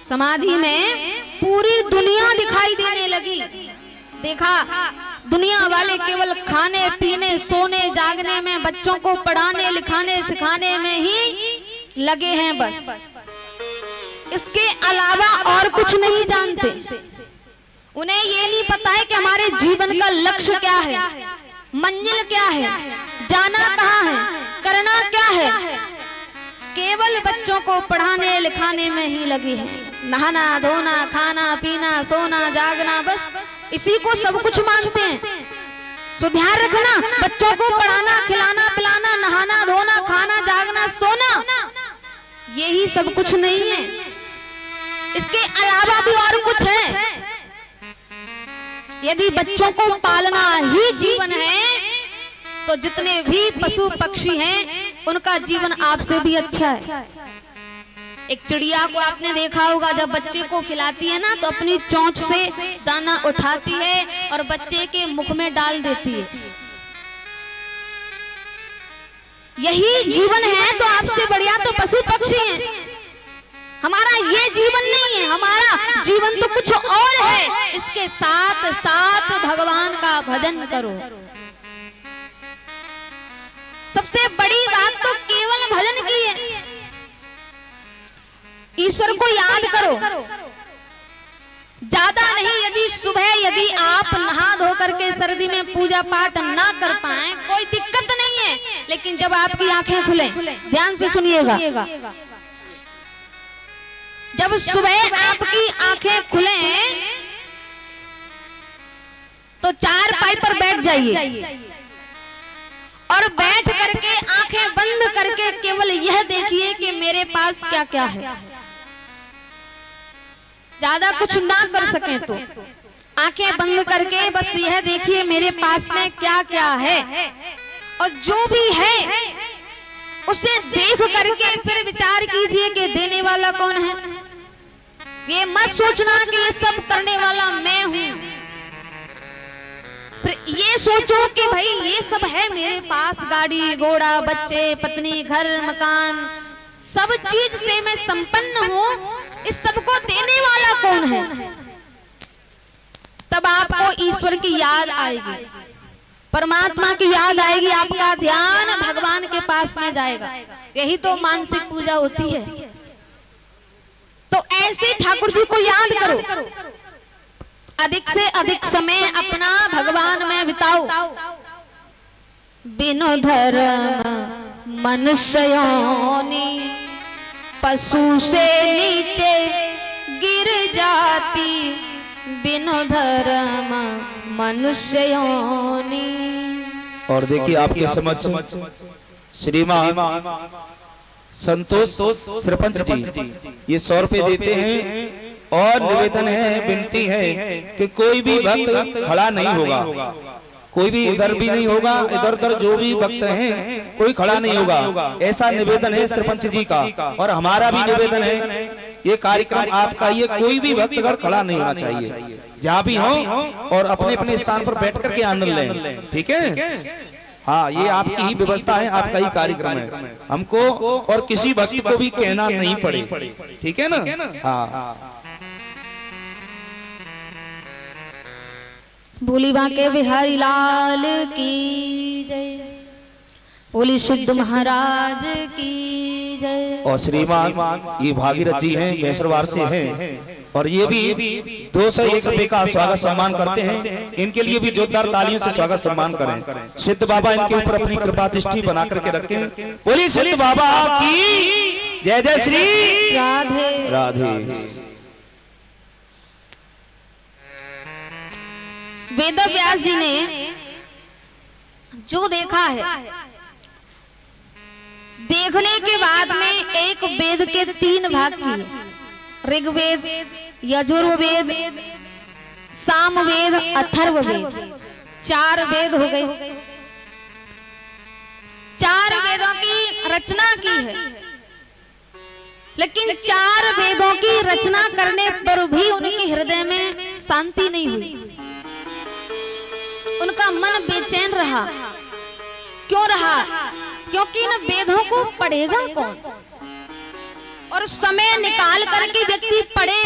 समाधि में पूरी दुनिया दिखाई देने लगी। देखा दुनिया वाले केवल खाने पीने सोने जागने में, बच्चों को पढ़ाने लिखाने सिखाने में ही लगे हैं बस। इसके अलावा और कुछ नहीं जानते। उन्हें ये नहीं पता है कि हमारे जीवन का लक्ष्य क्या है, मंजिल क्या है, जाना कहाँ है, करना क्या है। केवल बच्चों को पढ़ाने लिखाने में ही लगी है। नहाना धोना खाना पीना सोना जागना, बस इसी को सब कुछ मानते हैं। तो ध्यान रखना, बच्चों को पढ़ाना खिलाना पिलाना नहाना धोना खाना जागना सोना यही सब कुछ नहीं है। इसके अलावा भी और कुछ है। यदि बच्चों को पालना ही जीवन है तो जितने भी पशु पक्षी हैं उनका जीवन आपसे भी अच्छा है। एक चिड़िया को आपने देखा होगा, जब बच्चे को खिलाती है ना तो अपनी चोंच से दाना उठाती है और बच्चे के मुख में डाल देती है। यही जीवन है तो आपसे बढ़िया तो पशु पक्षी हैं। हमारा ये जीवन नहीं है, हमारा जीवन तो कुछ और है। इसके साथ साथ भगवान का भजन करो। सबसे बड़ी बात तो केवल भजन की है। ईश्वर को याद करो। ज्यादा नहीं, यदि सुबह यदि आप नहा धो करके सर्दी में पूजा पाठ ना कर पाए कोई दिक्कत नहीं है, लेकिन जब आपकी आंखें खुले, ध्यान से सुनिएगा, जब सुबह आपकी आंखें खुले तो चारपाई पर बैठ जाइए और बैठ करके आंखें बंद करके केवल यह देखिए कि मेरे पास क्या क्या है। ज्यादा कुछ ना कर सके तो आंखें बंद करके बस यह देखिए मेरे पास में क्या क्या है, और जो भी है उसे देख करके फिर विचार कीजिए कि देने वाला कौन है। ये मत सोचना कि ये सब करने वाला मैं हूं। फिर ये सोचो कि भाई ये सब है मेरे पास, गाड़ी घोड़ा बच्चे पत्नी घर मकान सब चीज से मैं संपन्न हूं। इस सब को देने वाला कौन है? तब आपको ईश्वर की याद आएगी, परमात्मा की याद आएगी, आपका ध्यान भगवान के पास में जाएगा। यही तो मानसिक पूजा होती है। तो ऐसे ठाकुर जी को याद करो, अधिक से अधिक समय अपना भगवान में बिताओ। बिनु धर्म मनुष्य योनि पशु से नीचे गिर जाती, बिनु धर्म मनुष्य योनि। और देखिए आपके समझ श्रीमान संतोष सरपंच जी ये 100 रुपए देते हैं और निवेदन है, विनती है कि कोई भी भक्त खड़ा नहीं होगा, कोई भी इधर भी नहीं होगा, इधर उधर जो भी भक्त हैं कोई खड़ा नहीं होगा। ऐसा निवेदन है सरपंच जी का, और हमारा भी निवेदन है। ये कार्यक्रम आपका, ये कोई भी भक्तगण खड़ा नहीं होना चाहिए, जहाँ भी हो और अपने अपने स्थान पर बैठ करके आनंद लें। ठीक है? हाँ, ये आपकी ही व्यवस्था है, आपका ही कार्यक्रम है। हमको और किसी भक्त को भी कहना नहीं पड़े। ठीक है ना? हाँ। बोली बांके बिहारी लाल की जय, बोली सिद्ध महाराज की जय। और श्रीमान ये भागीरथ जी हैं, मैसरवार से हैं, और ये भी 201 रुपए का स्वागत सम्मान करते हैं। इनके लिए भी जोरदार तालियों से स्वागत सम्मान करें। सिद्ध बाबा इनके ऊपर अपनी कृपा दृष्टि बना करके रखें। बोली सिद्ध बाबा की जय। जय श्री राधे राधे। वेद व्यास जी ने जो देखा है, देखने के बाद में एक वेद के 3 भाग किए, ऋग्वेद यजुर्वेद सामवेद अथर्ववेद, 4 वेद हो गए। 4 वेदों की रचना की है, लेकिन 4 वेदों की रचना करने पर भी उनके हृदय में शांति नहीं हुई। उनका मन बेचैन रहा। क्यों रहा? क्योंकि इन वेदों को पढ़ेगा कौन, और समय निकाल करके व्यक्ति पढ़े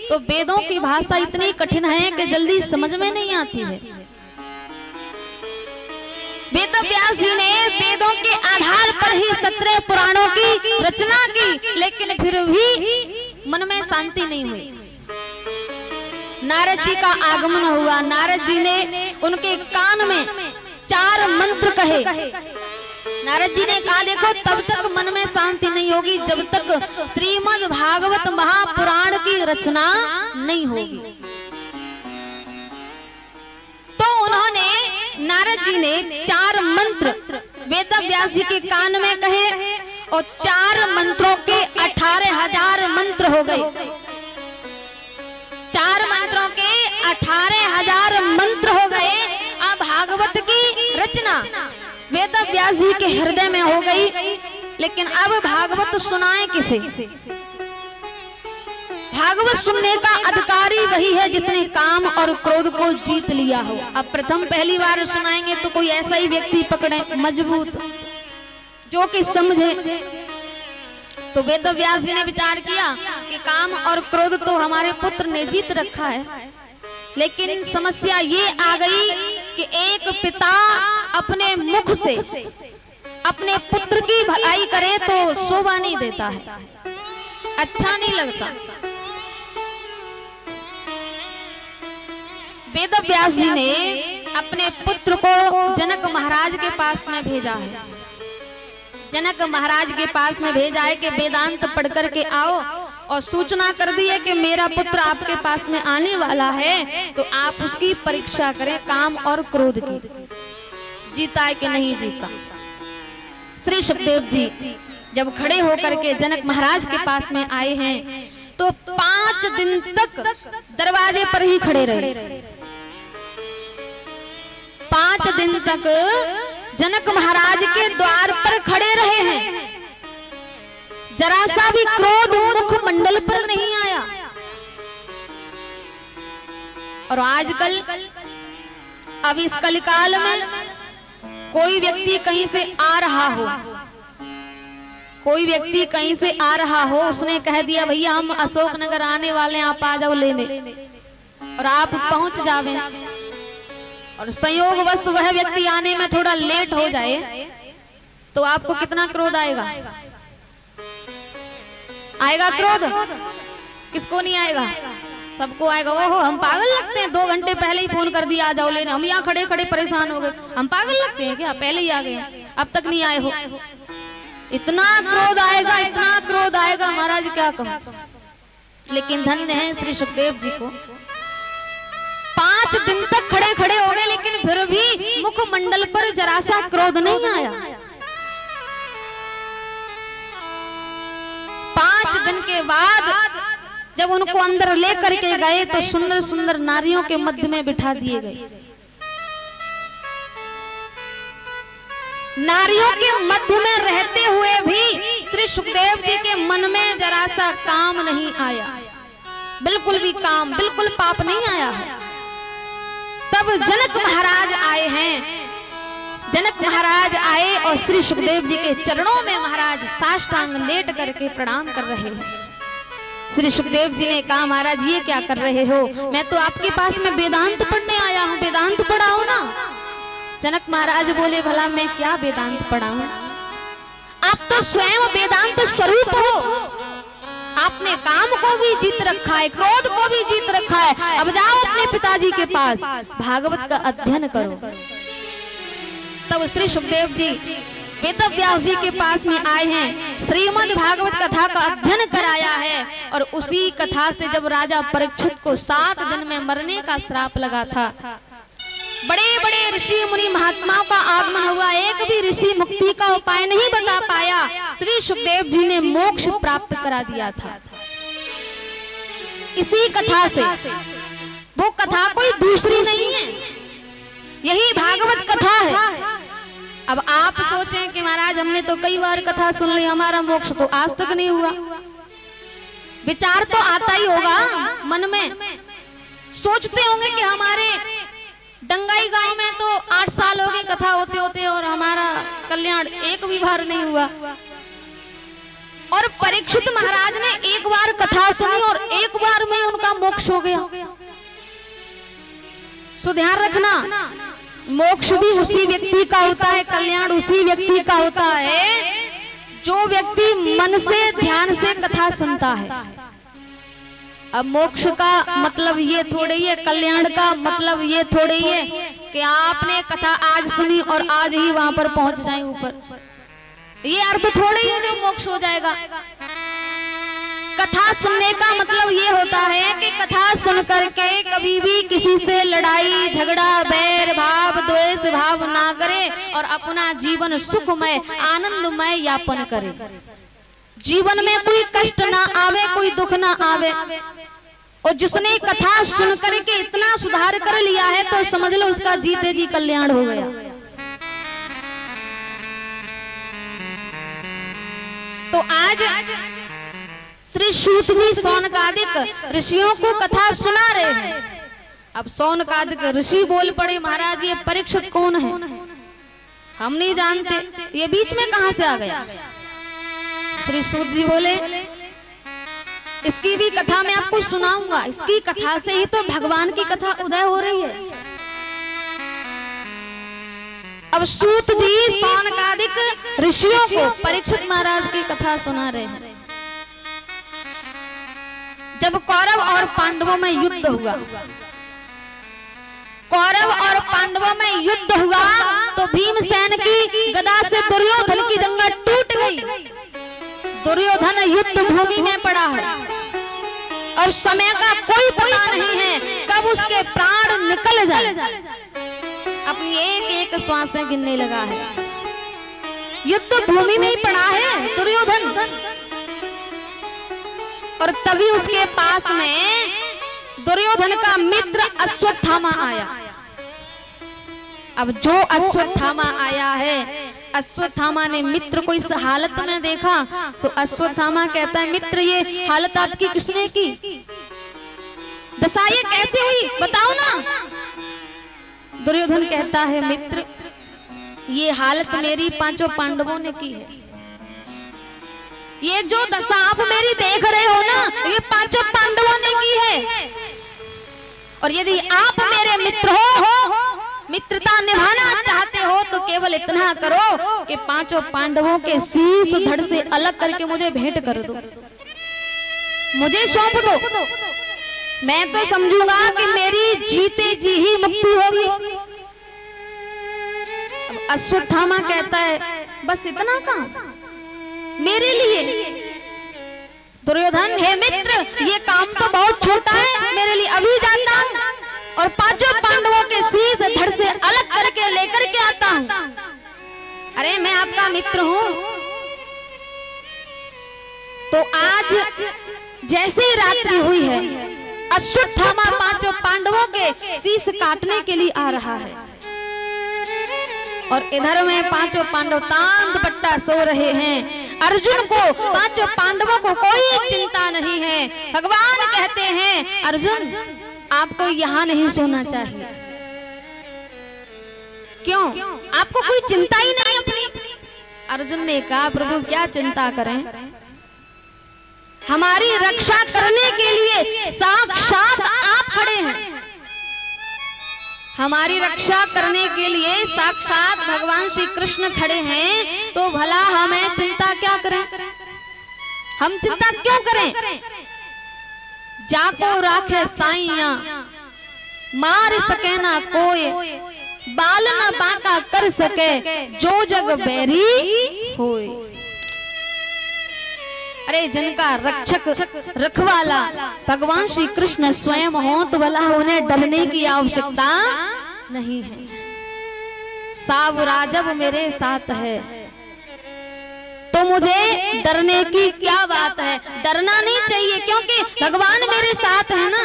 तो वेदों की भाषा इतनी कठिन है कि जल्दी समझ में नहीं आती है। वेद व्यास जी ने वेदों के आधार पर ही 17 पुराणों की रचना की, लेकिन फिर भी मन में शांति नहीं हुई। नारद जी का आगमन हुआ, नारद जी ने उनके कान में 4 मंत्र कहे। नारद जी ने कहा देखो तब तक मन में शांति नहीं होगी जब तक श्रीमद् भागवत महापुराण की रचना नहीं होगी। तो उन्होंने नारद जी ने 4 मंत्र वेद व्यास जी के कान में कहे और 4 मंत्रों के 18,000 मंत्र हो गए। 4 मंत्रों के 18,000 मंत्र हो गए। अब भागवत की रचना वेद व्यास जी के हृदय में हो गई, लेकिन अब भागवत सुनाए किसे? भागवत सुनने का अधिकारी वही है जिसने काम और क्रोध को जीत लिया हो। अब पहली बार सुनाएंगे तो कोई ऐसा ही व्यक्ति पकड़े मजबूत जो कि समझे। तो वेद व्यास जी ने विचार किया कि काम और क्रोध तो हमारे पुत्र ने जीत रखा है, लेकिन समस्या ये आ गई कि एक पिता अपने मुख से अपने पुत्र की भलाई करे तो शोभा नहीं देता है, अच्छा नहीं लगता। वेद व्यास जी ने अपने पुत्र को जनक महाराज के पास में भेजा है। जनक महाराज के पास में भेजा है कि वेदांत पढ़ कर के आओ, और सूचना कर दी है कि मेरा पुत्र आपके पास में आने वाला है, तो आप उसकी परीक्षा करें काम और क्रोध की, जीता है कि नहीं जीता। श्री सुखदेव जी जब खड़े होकर के जनक महाराज के पास में आए हैं तो 5 दिन तक दरवाजे पर ही खड़े रहे। 5 दिन तक जनक महाराज के द्वार पर खड़े रहे हैं, जरा सा भी क्रोध मुख मंडल पर नहीं आया। और आजकल अब इस कलिकाल में कोई व्यक्ति कहीं से आ रहा हो, कोई व्यक्ति कहीं से आ रहा हो, उसने कह दिया भैया हम अशोकनगर आने वाले हैं, आप आ जाओ लेने, और आप पहुंच जावे, और संयोगवश वह व्यक्ति आने में थोड़ा लेट हो जाए तो आपको कितना क्रोध आएगा? आएगा क्रोध? किसको नहीं आएगा? सबको आएगा। ओहो हम पागल लगते हैं, 2 घंटे पहले ही फोन कर दिया आ जाओ लेने, हम यहाँ खड़े खड़े परेशान हो गए, हम पागल लगते हैं क्या? पहले ही आ गए, अब तक नहीं आए हो। इतना क्रोध आएगा, इतना क्रोध आएगा, महाराज क्या कहूं। लेकिन धन्य है श्री सुखदेव जी को, 5 दिन तक खड़े खड़े हो गए, लेकिन फिर भी मुख मंडल पर जरा सा क्रोध नहीं आया। 5 दिन के बाद जब उनको अंदर लेकर के गए तो सुंदर सुंदर नारियों के मध्य में बिठा दिए गए। नारियों के मध्य में रहते हुए भी श्री सुखदेव जी के मन में जरा सा काम नहीं आया, बिल्कुल भी काम, बिल्कुल पाप नहीं आया है। तब जनक महाराज आए हैं, जनक महाराज आए और श्री सुखदेव जी के चरणों में महाराज साष्टांग लेट करके प्रणाम कर रहे हैं। श्री सुखदेव जी ने कहा महाराज ये क्या कर रहे हो? मैं तो आपके पास में वेदांत पढ़ने आया हूँ, वेदांत पढ़ाओ ना। जनक महाराज बोले भला मैं क्या वेदांत पढ़ाऊं? आप तो स्वयं वेदांत स्वरूप हो, आपने काम को भी जीत रखा है, क्रोध को भी जीत रखा है। अब जाओ अपने पिताजी के पास, भागवत का अध्ययन करो। तब श्री सुखदेव जी वेद व्यास जी के पास में आए हैं, श्रीमद् भागवत कथा का अध्ययन कराया है, और उसी कथा से जब राजा परीक्षित को 7 दिन में मरने का श्राप लगा था, बड़े बड़े ऋषि मुनि महात्माओं का आगमन हुआ, एक भी ऋषि मुक्ति का उपाय नहीं बता पाया, श्री सुखदेव जी ने मोक्ष प्राप्त करा दिया था इसी कथा से। वो कथा कोई दूसरी नहीं है, यही भागवत कथा है। अब आप सोचें कि महाराज हमने तो कई बार कथा सुन ली, हमारा मोक्ष तो आज तक नहीं हुआ। विचार तो आता ही होगा मन में, सोचते होंगे कि हमारे डंगाई गांव में तो 8 साल हो गए कथा होते होते और हमारा कल्याण एक भी बार नहीं हुआ। और परीक्षित महाराज ने एक बार कथा सुनी और एक बार में उनका मोक्ष हो गया। सो ध्यान रखना, मोक्ष भी उसी व्यक्ति का होता है, कल्याण उसी व्यक्ति का होता है जो व्यक्ति मन से ध्यान से कथा सुनता है। अब मोक्ष का मतलब ये थोड़े ही है, कल्याण का मतलब ये थोड़े ही है कि आपने कथा आज सुनी और आज ही वहां पर पहुंच जाए ऊपर, ये अर्थ थोड़े ही है जो मोक्ष हो जाएगा। कथा सुनने का मतलब ये होता है कि कथा सुन करके कभी भी किसी से लड़ाई झगड़ा बैर भाव द्वेष भाव ना करे और अपना जीवन सुखमय आनंदमय यापन करे, जीवन में कोई कष्ट ना आवे, कोई दुख ना आवे। और जिसने कथा सुन करके इतना सुधार कर लिया है तो समझ लो उसका जीते जी कल्याण हो गया। तो आज श्री सूत जी सौनकादिक ऋषियों को कथा सुना रहे हैं। अब सौनकादिक ऋषि बोल पड़े, महाराज ये परीक्षित कौन है, हम नहीं जानते, ये बीच में कहां से आ गया। श्री सूत जी बोले इसकी भी कथा मैं आपको सुनाऊंगा, इसकी कथा से ही तो भगवान की कथा उदय हो रही है। अब सूत जी सौनकादिक ऋषियों को परीक्षित महाराज की कथा सुना रहे हैं। जब कौरव और पांडवों में युद्ध हुआ, कौरव और पांडवों में युद्ध हुआ तो भीमसेन की गदा से दुर्योधन की जंगा टूट गई। दुर्योधन युद्ध भूमि में पड़ा है और समय का कोई पता नहीं है कब उसके प्राण निकल जाए, अपनी एक एक श्वासें गिनने लगा है। युद्ध भूमि में ही पड़ा है दुर्योधन, और तभी उसके पास में दुर्योधन का मित्र अश्वत्थामा आया। अब जो अश्वत्थामा आया है, अश्वत्थामा ने मित्र को इस हालत में देखा तो अश्वत्थामा कहता है मित्र ये हालत आपकी किसने की, दशा ये कैसे हुई बताओ ना। दुर्योधन कहता है मित्र ये हालत मेरी पांचों पांडवों ने की है, ये जो दशा आप मेरी देख रहे हो ना ये पांचों पांडवों ने की है। और यदि आप मेरे मित्र हो, मित्रता निभाना चाहते हो तो केवल इतना करो कि पांचों पांडवों के शीश धड़ से अलग करके मुझे भेंट कर दो, मुझे सौंप दो, मैं तो समझूंगा कि मेरी जीते जी ही मुक्ति होगी। अब अश्वत्थामा कहता है बस इतना काम मेरे लिए। दुर्योधन हे मित्र ये काम तो बहुत छोटा है मेरे लिए, अभी जाता हूं और पांचों पांडवों के शीश धड़ से अलग करके लेकर के आता हूं। अरे मैं आपका मित्र हूं। तो आज जैसे ही रात्रि हुई है अश्वत्थामा पांचों पांडवों के शीश काटने के लिए आ रहा है और इधर में पांचों पांडव तांत पट्टा सो रहे हैं। अर्जुन को पांचों पांडवों को कोई चिंता नहीं है। भगवान कहते हैं अर्जुन आपको यहाँ नहीं सोना चाहिए। क्यों? आपको कोई चिंता ही नहीं अपनी। अर्जुन ने कहा प्रभु क्या चिंता करें, हमारी रक्षा करने के लिए साक्षात आप खड़े हैं। हमारी रक्षा करने के लिए साक्षात भगवान श्री कृष्ण खड़े हैं तो भला हमें चिंता क्या करें, हम चिंता क्यों करें। जाको राखे साइया मार सके ना कोई, बाल न बांका कर सके जो जग बैरी होए। अरे जिनका रक्षक रखवाला भगवान श्री कृष्ण स्वयं हो तो भला उन्हें डरने की आवश्यकता नहीं है। सावरा जब मेरे साथ है तो मुझे डरने की क्या बात है, डरना नहीं चाहिए क्योंकि भगवान मेरे साथ है ना,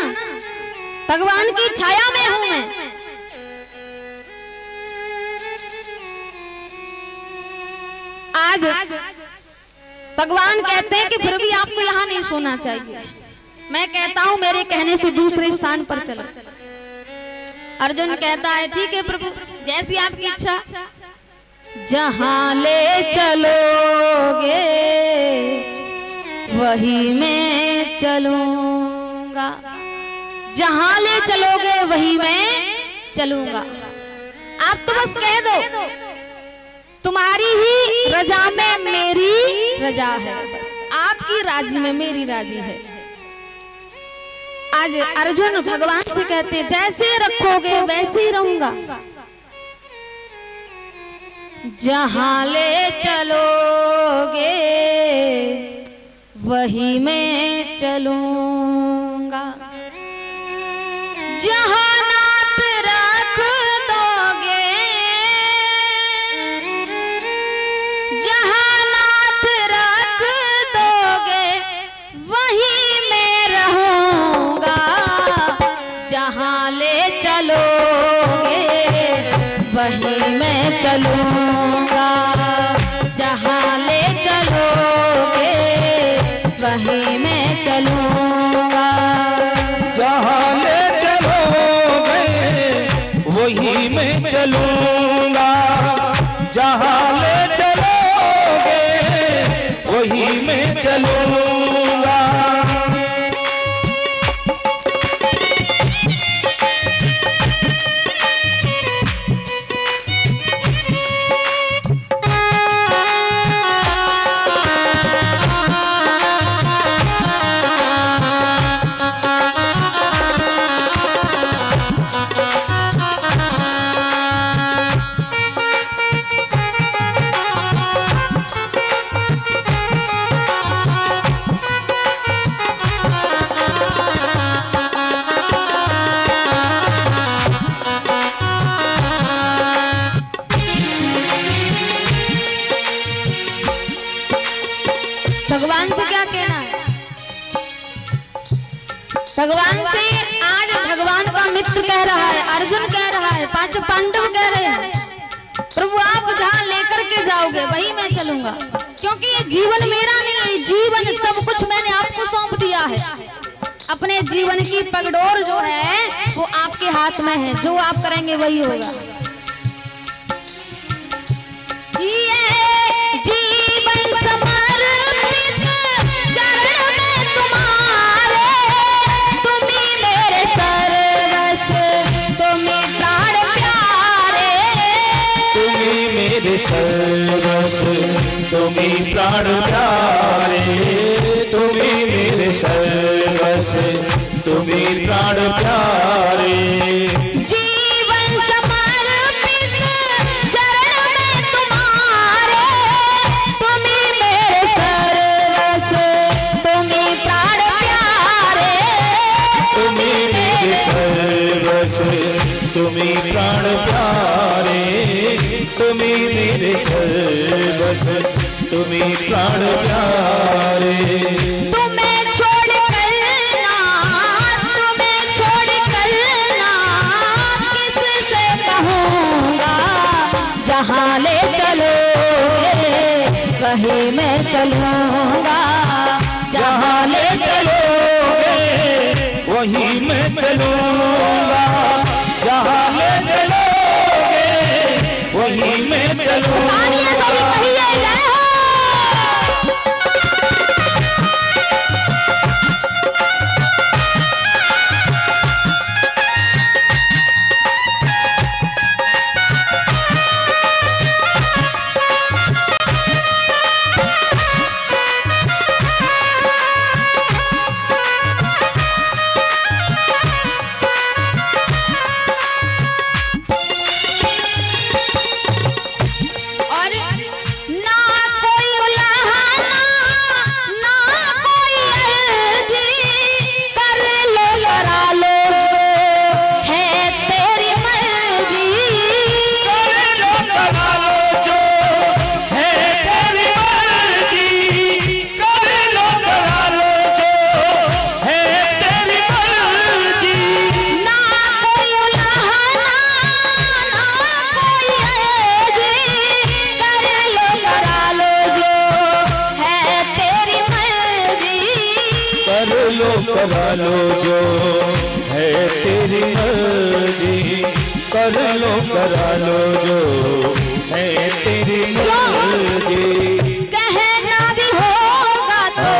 भगवान की छाया में हूं मैं। आज भगवान कहते हैं कि फिर भी आपको यहाँ नहीं सोना चाहिए। मैं कहता हूँ मेरे कहने से दूसरे स्थान पर चलो। अर्जुन कहता है ठीक है प्रभु जैसी आपकी इच्छा, जहाँ ले चलोगे वही मैं चलूंगा। जहां ले चलोगे वही मैं चलूंगा। आप तो बस कह दो तुम्हारी ही रजा में मेरी रजा है, बस आपकी राजी में मेरी राजी है। आज अर्जुन भगवान से कहते जैसे रखोगे वैसे ही रहूंगा, जहां ले चलोगे वही मैं चलूंगा, जहां नाथ रख दोगे, जहां नाथ रख दोगे वही मैं रहूंगा, जहां ले चलोगे वही मैं चलूंगा, जहां ले चलोगे वही मैं चलूंगा, जहाँ ले चलोगे वही मैं चलूंगा, जहाँ ले चलोगे वही मैं चलूंगा। भगवान से क्या कहना है? भगवान से आज भगवान का मित्र कह रहा है, अर्जुन कह रहा है, पांचों पांडव कह रहे हैं प्रभु आप जहां लेकर के जाओगे वही मैं चलूंगा, क्योंकि ये जीवन मेरा नहीं है, जीवन सब कुछ मैंने आपको सौंप दिया है। अपने जीवन की पगडोर जो है वो आपके हाथ में है, जो आप करेंगे वही होगा। ये जीवन समर्पित चरण में तुम्हारे, तुम ही मेरे सर्वस्व, तुम ही प्राण प्यारे, तुम ही मेरे सर्वस्व, तुम ही प्राण प्यारे, तुम ही मेरे सर्वस्व, तुम ही प्राण प्यारे। जीवन समर्पित चरण में तुम्हारे, तुम ही मेरे सर्वस्व, तुम ही प्राण प्यारे, तुम ही मेरे सर्वस्व, तुम ही प्राण प्यारे, तुम ही मेरे सर्वस्व, तुम ही प्राण प्यारे। तुम्हें छोड़ कर ना, तुम्हें छोड़ कर ना किससे कहूँगा, जहाँ ले चलोगे वही मैं चलूँगा, जहाँ ले चलोगे वही मैं चलूंगा, जहाँ ले चलोगे वही मैं चलूंगा। तालियां सभी कहिए जय हो। और ना कोई उलाहना, ना कोई अर्जी, कर लो करा लो है तेरी मर्जी, कर लो करा लो जो है तेरी मर्जी, कर लो करा लो जो है तेरी मर्जी। ना कोई उलाहना, ना कोई अर्जी, कर लो करा लो जो है तेरी मर्जी, कर लो करा लो जो है तेरी मर्जी, कर लो करा लो जो है तेरी मर्जी। कहना भी होगा तो,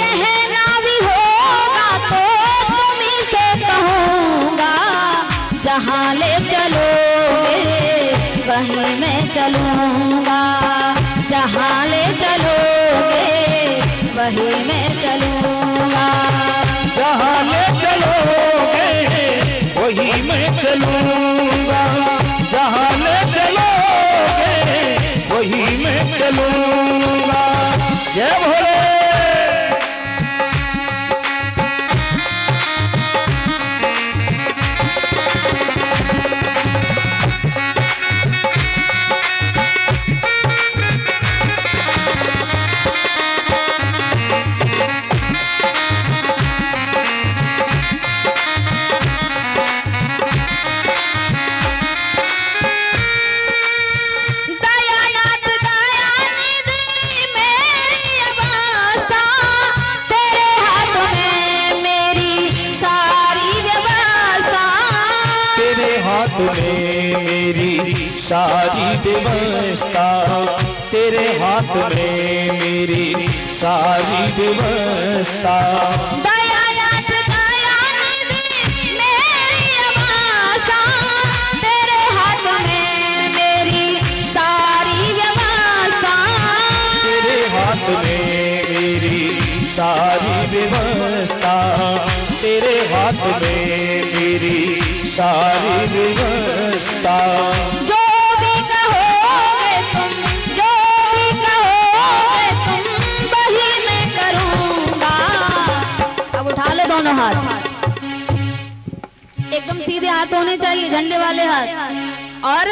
कहना भी होगा तो तुम ही से कहो, चलूंगा, जहाँ ले चलोगे वहीं मैं चलूंगा। जहाँ ले चलोगे वही मैं चलूंगा, जहाँ ले चलोगे वही मैं चलूंगा। जय भोले। दयानाथ दयानिधि मेरी अवस्था, तेरे हाथ में मेरी सारी व्यवस्था। तेरे हाथ में मेरी सारी व्यवस्था, तेरे हाथ में मेरी सारी व्यवस्था। दयानाथ दयानिधि मेरी अवस्था, तेरे हाथ में मेरी सारी व्यवस्था। तेरे हाथ में मेरी सारी व्यवस्था, तेरे हाथ में मेरी सारी व्यवस्था। जो भी कहोगे तुम, जो भी कहोगे तुम वही मैं करूंगा। अब उठा ले दोनों हाथ, एकदम सीधे हाथ होने चाहिए, झंडे वाले हाथ। और